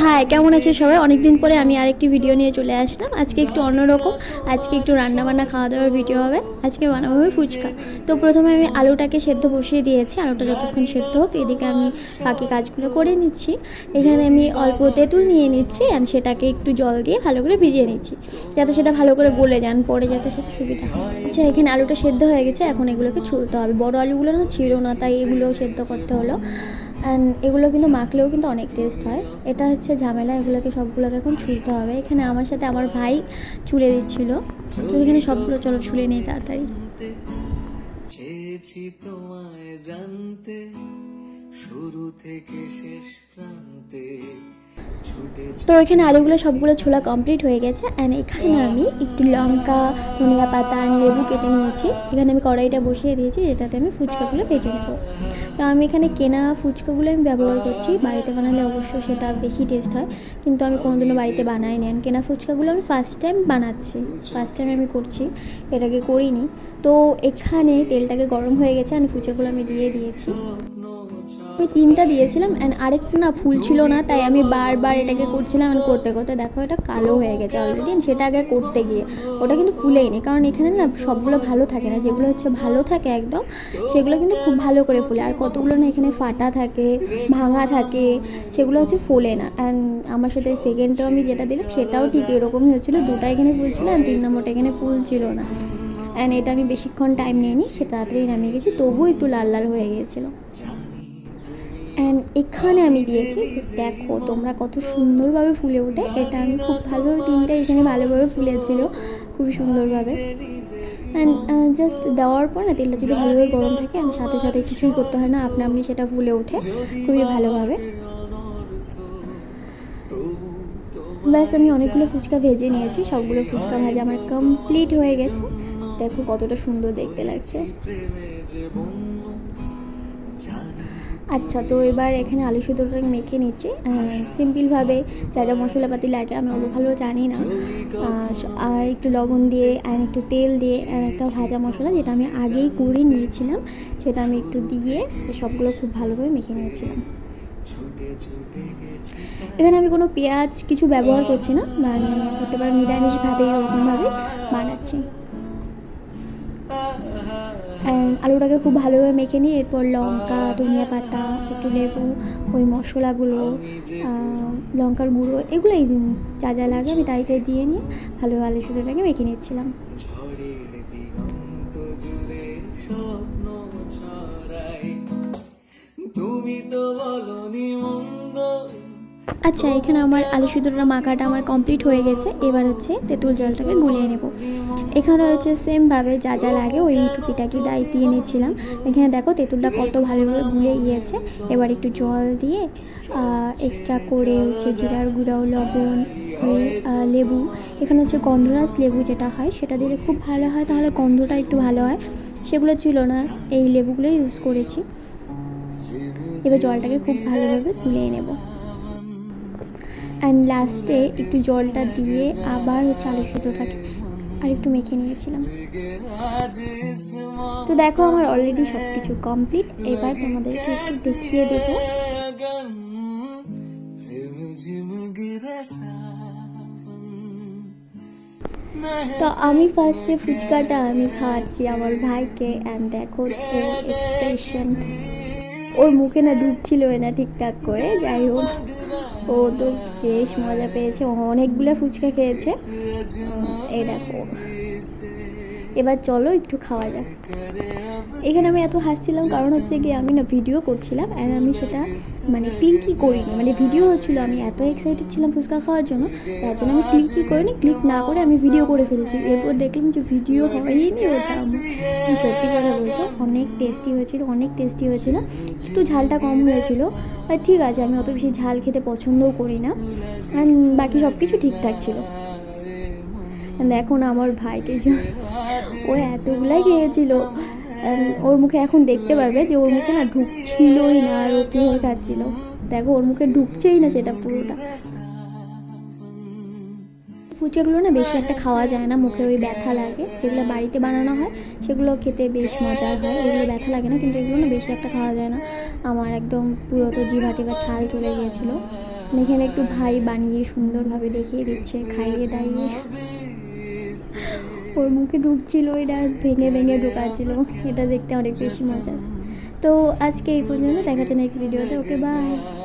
High, কেমন আছে সবাই? অনেকদিন পরে আমি আরেকটি ভিডিও নিয়ে চলে আসলাম। আজকে একটু অন্যরকম, আজকে একটু রান্নাবান্না খাওয়া দাওয়ার ভিডিও হবে। আজকে বানাবো হবে ফুচকা। তো প্রথমে আমি আলুটাকে সেদ্ধ বসিয়ে দিয়েছি। আলুটা যতক্ষণ সেদ্ধ হোক এদিকে আমি বাকি কাজগুলো করে নিচ্ছি। এখানে আমি অল্প তেঁতুল নিয়ে নিচ্ছি অ্যান্ড সেটাকে একটু জল দিয়ে ভালো করে ভিজিয়ে নিচ্ছি, যাতে সেটা ভালো করে গলে যান, পরে যাতে সেটা সুবিধা হয়। আচ্ছা, এখানে আলুটা সেদ্ধ হয়ে গেছে, এখন এগুলোকে ছুলতে হবে। বড় আলুগুলো না ছিল না, তাই এগুলো সেদ্ধ করতে হলো। অ্যান্ড এগুলো কিন্তু মাখলেও কিন্তু অনেক টেস্ট হয়। এটা হচ্ছে ঝামেলা, এগুলোকে সবগুলোকে এখন ছুলতে হবে। এখানে আমার সাথে আমার ভাই ছুলে দিচ্ছিল, তো এখানে সবগুলো চলো ছুলে নেই তাড়াতাড়ি। চেয়েছি তোমায় জানতে শুরু থেকে শেষ প্রান্তে। তো এখানে আলুগুলো সবগুলো ছোলা কমপ্লিট হয়ে গেছে অ্যান্ড এখানে আমি একটু লঙ্কা, ধনিয়া পাতা আর লেবু কেটে নিয়েছি। এখানে আমি কড়াইটা বসিয়ে দিয়েছি, যেটাতে আমি ফুচকাগুলো ভেজে নেব। তো আমি এখানে কেনা ফুচকাগুলো আমি ব্যবহার করছি। বাড়িতে বানালে অবশ্য সেটা বেশি টেস্ট হয়, কিন্তু আমি কোনোদিনও বাড়িতে বানাইনি। অ্যান্ড কেনা ফুচকাগুলো আমি ফার্স্ট টাইম বানাচ্ছি, ফার্স্ট টাইম আমি করছি, এর আগে করিনি। তো এখানে তেলটাকে গরম হয়ে গেছে অ্যান্ড ফুচকাগুলো আমি দিয়ে দিয়েছি। আমি 3টা দিয়েছিলাম অ্যান্ড আরেকটা না ফুল ছিল না, তাই আমি বারবার এটাকে করছিলাম। অ্যান্ড করতে করতে দেখো এটা কালো হয়ে গেছে অলরেডি। সেটা আগে করতে গিয়ে ওটা কিন্তু ফুলেই নি, কারণ এখানে না সবগুলো ভালো থাকে না, যেগুলো হচ্ছে ভালো থাকে একদম সেগুলো কিন্তু খুব ভালো করে ফুলে, আর কতগুলো না এখানে ফাটা থাকে, ভাঙা থাকে, সেগুলো হচ্ছে ফোলে না। অ্যান্ড আমার সাথে সেকেন্ডটাও আমি যেটা দিলাম সেটাও ঠিক এরকমই হচ্ছিলো, 2টা এখানে ফুল ছিল আর 3 নম্বরটা এখানে ফুল ছিল না। অ্যান্ড এটা আমি বেশিক্ষণ টাইম নিইনি, সে তাড়াতাড়ি নামিয়ে গেছি, তবুও একটু লাল লাল হয়ে গিয়েছিলো। অ্যান্ড এখানে আমি দিয়েছি, দেখো তোমরা কত সুন্দরভাবে ফুলে ওঠে। এটা আমি খুব ভালোভাবে 3টা এখানে ভালোভাবে ফুলেছিল খুবই সুন্দরভাবে। অ্যান্ড জাস্ট দেওয়ার পর না তেলটা যদি ভালোভাবে গরম থাকে অ্যান্ড সাথে সাথে কিছুই করতে হয় না, আপনা আপনি সেটা ফুলে ওঠে খুবই ভালোভাবে। ব্যাস আমি অনেকগুলো ফুচকা ভেজে নিয়েছি, সবগুলো ফুচকা ভাজা আমার কমপ্লিট হয়ে গেছে। দেখো কতটা সুন্দর দেখতে লাগছে। আচ্ছা, তো এবার এখানে আলু সিদ্ধটাকে মেখে নিচ্ছি সিম্পলভাবে। যা যা মশলাপাতি লাগে আমি অত ভালো জানি না, আর একটু লবণ দিয়ে আর একটু তেল দিয়ে আর একটা ভাজা মশলা যেটা আমি আগেই করে নিয়েছিলাম সেটা আমি একটু দিয়ে সবগুলো খুব ভালোভাবে মেখে নিয়েছিলাম। এখানে আমি কোনো পেঁয়াজ কিছু ব্যবহার করছি না, মানে ধরতে পারো নিরামিষভাবে ওরকমভাবে বানাচ্ছি। আলুটাকে খুব ভালোভাবে মেখে নিয়ে এরপর লঙ্কা, ধনিয়া পাতা, একটু লেবু, ওই মশলাগুলো, লঙ্কার গুঁড়ো, এগুলোই যা যা লাগে আমি তাই দিয়ে নিয়ে ভালোভাবে আলু সিদ্ধটাকে মেখে নিচ্ছিলাম। আচ্ছা, এখানে আমার আলু সিদ্ধটা মাখাটা আমার কমপ্লিট হয়ে গেছে। এবার হচ্ছে তেঁতুল জলটাকে গুলিয়ে নেব। এখানে হচ্ছে সেমভাবে যা যা লাগে ওই টুকিটাকি দায় দিয়ে নিচ্ছিলাম। এখানে দেখো তেঁতুলটা কত ভালোভাবে গুলে গিয়েছে। এবার একটু জল দিয়ে এক্সট্রা করে হচ্ছে জিরার গুঁড়ো, লবণ, ওই লেবু, এখানে হচ্ছে গন্ধরাজ লেবু যেটা হয় সেটা দিলে খুব ভালো হয়, তাহলে গন্ধটা একটু ভালো হয়। সেগুলো ছিল না, এই লেবুগুলো ইউজ করেছি। এবার জলটাকে খুব ভালোভাবে গুলিয়ে নেব অ্যান্ড লাস্টে একটু জলটা দিয়ে আবার হচ্ছে আলু সিদ্ধটাকে আর একটু মেখে নিয়েছিলাম। তো দেখো আমার অলরেডি সব কিছু কমপ্লিট। এবার তোমাদেরকে একটু দেখিয়ে দেব। তো আমি ফার্স্টে ফুচকাটা আমি খাওয়াচ্ছি আমার ভাইকে অ্যান্ড দেখো ওর এক্সপ্রেশন, ওর মুখে না ঢুকছিল না ঠিকঠাক করে। যাই হোক, ও তো বেশ মজা পেয়েছে, অনেকগুলো ফুচকা খেয়েছে। এই দেখো, এবার চলো একটু খাওয়া যাক। এখানে আমি এত হাসছিলাম কারণ হচ্ছে গিয়ে আমি না ভিডিও করছিলাম অ্যান্ড আমি সেটা মানে ক্লিকই করিনি, মানে ভিডিও হচ্ছিলো, আমি এত এক্সাইটেড ছিলাম ফুচকা খাওয়ার জন্য, যার জন্য আমি ক্লিকই করিনি। ক্লিক না করে আমি ভিডিও করে ফেলেছি। এরপর দেখলাম যে ভিডিও হয়নি ওটা। সত্যি কথা বলতে অনেক টেস্টি হয়েছিল, অনেক টেস্টি হয়েছিল। একটু ঝালটা কম হয়েছিল, আর ঠিক আছে, আমি অত বেশি ঝাল খেতে পছন্দও করি না। অ্যান্ড বাকি সব কিছু ঠিকঠাক ছিল। এখন আমার ভাইকে ও এতগুলাই খেয়েছিল, ওর মুখে এখন দেখতে পারবে যে ওর মুখে না ঢুকছিলই না, আর ও কীভাবে খাচ্ছিল। দেখো ওর মুখে ঢুকছেই না সেটা পুরোটা। ফুচকাগুলো না বেশি একটা খাওয়া যায় না, মুখে ওই ব্যথা লাগে। যেগুলো বাড়িতে বানানো হয় সেগুলো খেতে বেশ মজার হয়, ওইগুলো ব্যথা লাগে না, কিন্তু এগুলো না বেশি একটা খাওয়া যায় না। আমার একদম পুরো তো জিভা টিভা ছাল চলে গিয়েছিলো। এখানে একটু ভাই বানিয়ে সুন্দরভাবে দেখিয়ে দিচ্ছে খাইয়ে দাইয়ে। ওর মুখে ঢুকছিল, এটা ভেঙে ভেঙে ঢোকাচ্ছিল, এটা দেখতে অনেক বেশি মজা। তো আজকে এই পর্যন্ত, দেখা যাচ্ছে নেক্সট ভিডিওতে। Okay bye.